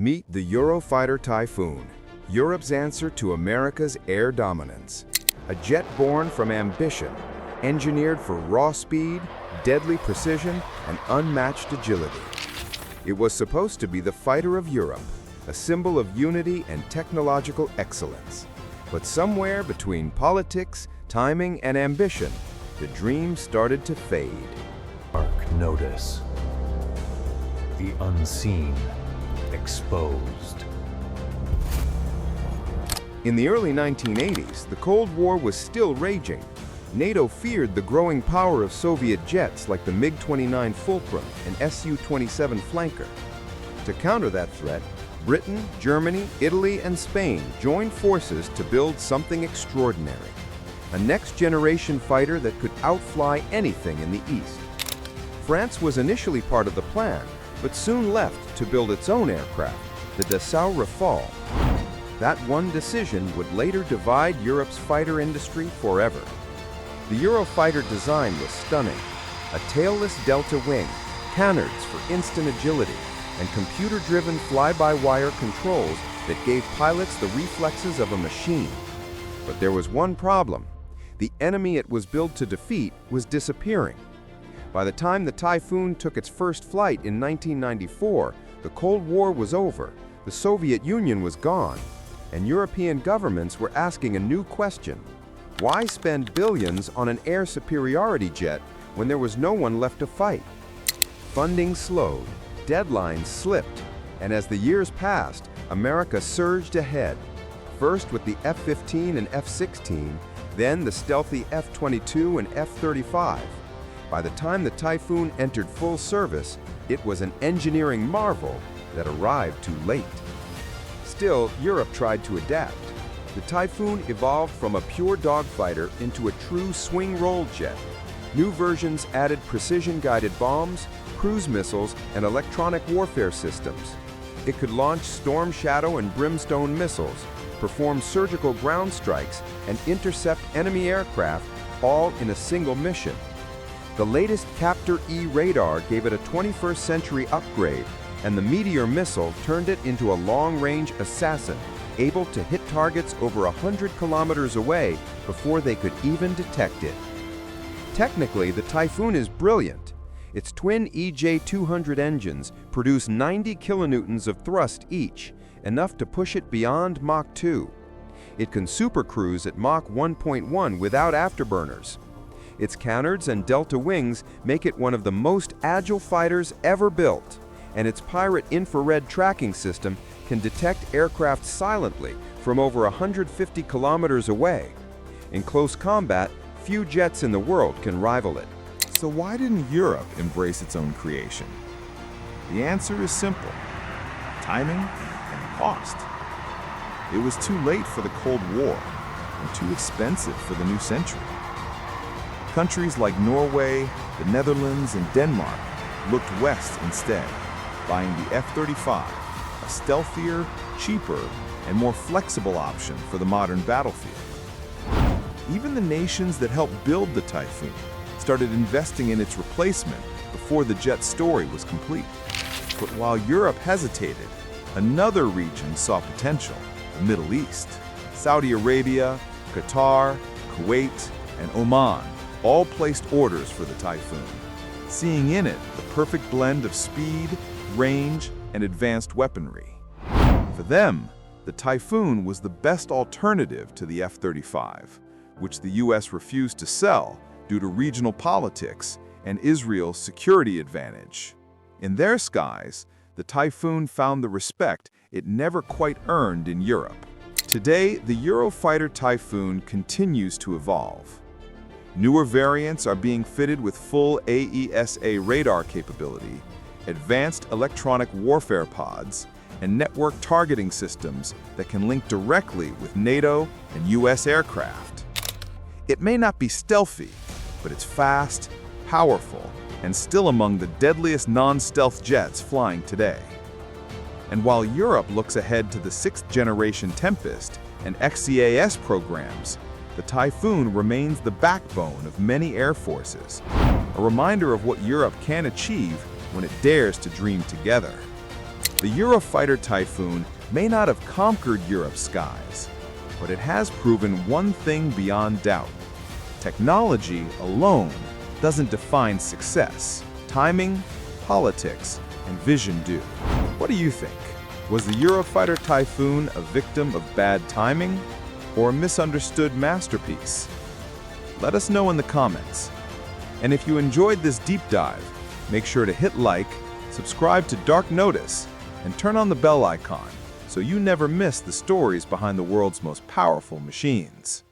Meet the Eurofighter Typhoon, Europe's answer to America's air dominance. A jet born from ambition, engineered for raw speed, deadly precision, and unmatched agility. It was supposed to be the fighter of Europe, a symbol of unity and technological excellence. But somewhere between politics, timing, and ambition, the dream started to fade. Dark notice. The unseen exposed. In the early 1980s, the Cold War was still raging. NATO feared the growing power of Soviet jets like the MiG-29 Fulcrum and Su-27 flanker. To counter that threat, Britain, Germany, Italy, and Spain joined forces to build something extraordinary. A next-generation fighter that could outfly anything in the East. France was initially part of the plan, but soon left to build its own aircraft, the Dassault Rafale. That one decision would later divide Europe's fighter industry forever. The Eurofighter design was stunning. A tailless delta wing, canards for instant agility, and computer-driven fly-by-wire controls that gave pilots the reflexes of a machine. But there was one problem. The enemy it was built to defeat was disappearing. By the time the Typhoon took its first flight in 1994, the Cold War was over, the Soviet Union was gone, and European governments were asking a new question. Why spend billions on an air superiority jet when there was no one left to fight? Funding slowed, deadlines slipped, and as the years passed, America surged ahead. First with the F-15 and F-16, then the stealthy F-22 and F-35. By the time the Typhoon entered full service, it was an engineering marvel that arrived too late. Still, Europe tried to adapt. The Typhoon evolved from a pure dogfighter into a true swing-roll jet. New versions added precision-guided bombs, cruise missiles, and electronic warfare systems. It could launch Storm Shadow and Brimstone missiles, perform surgical ground strikes, and intercept enemy aircraft, all in a single mission. The latest Captor-E radar gave it a 21st century upgrade, and the Meteor missile turned it into a long-range assassin, able to hit targets over 100 kilometers away before they could even detect it. Technically, the Typhoon is brilliant. Its twin EJ-200 engines produce 90 kilonewtons of thrust each, enough to push it beyond Mach 2. It can supercruise at Mach 1.1 without afterburners. Its canards and delta wings make it one of the most agile fighters ever built, and its Pirate infrared tracking system can detect aircraft silently from over 150 kilometers away. In close combat, few jets in the world can rival it. So why didn't Europe embrace its own creation? The answer is simple: timing and cost. It was too late for the Cold War and too expensive for the new century. Countries like Norway, the Netherlands, and Denmark looked west instead, buying the F-35, a stealthier, cheaper, and more flexible option for the modern battlefield. Even the nations that helped build the Typhoon started investing in its replacement before the jet's story was complete. But while Europe hesitated, another region saw potential: the Middle East. Saudi Arabia, Qatar, Kuwait, and Oman all placed orders for the Typhoon, seeing in it the perfect blend of speed, range, and advanced weaponry. For them, the Typhoon was the best alternative to the F-35, which the US refused to sell due to regional politics and Israel's security advantage. In their skies, the Typhoon found the respect it never quite earned in Europe. Today, the Eurofighter Typhoon continues to evolve. Newer variants are being fitted with full AESA radar capability, advanced electronic warfare pods, and network targeting systems that can link directly with NATO and US aircraft. It may not be stealthy, but it's fast, powerful, and still among the deadliest non-stealth jets flying today. And while Europe looks ahead to the 6th-generation Tempest and XCAS programs, the Typhoon remains the backbone of many air forces, a reminder of what Europe can achieve when it dares to dream together. The Eurofighter Typhoon may not have conquered Europe's skies, but it has proven one thing beyond doubt. Technology alone doesn't define success. Timing, politics, and vision do. What do you think? Was the Eurofighter Typhoon a victim of bad timing or a misunderstood masterpiece? Let us know in the comments. And if you enjoyed this deep dive, make sure to hit like, subscribe to Dark Notice, and turn on the bell icon so you never miss the stories behind the world's most powerful machines.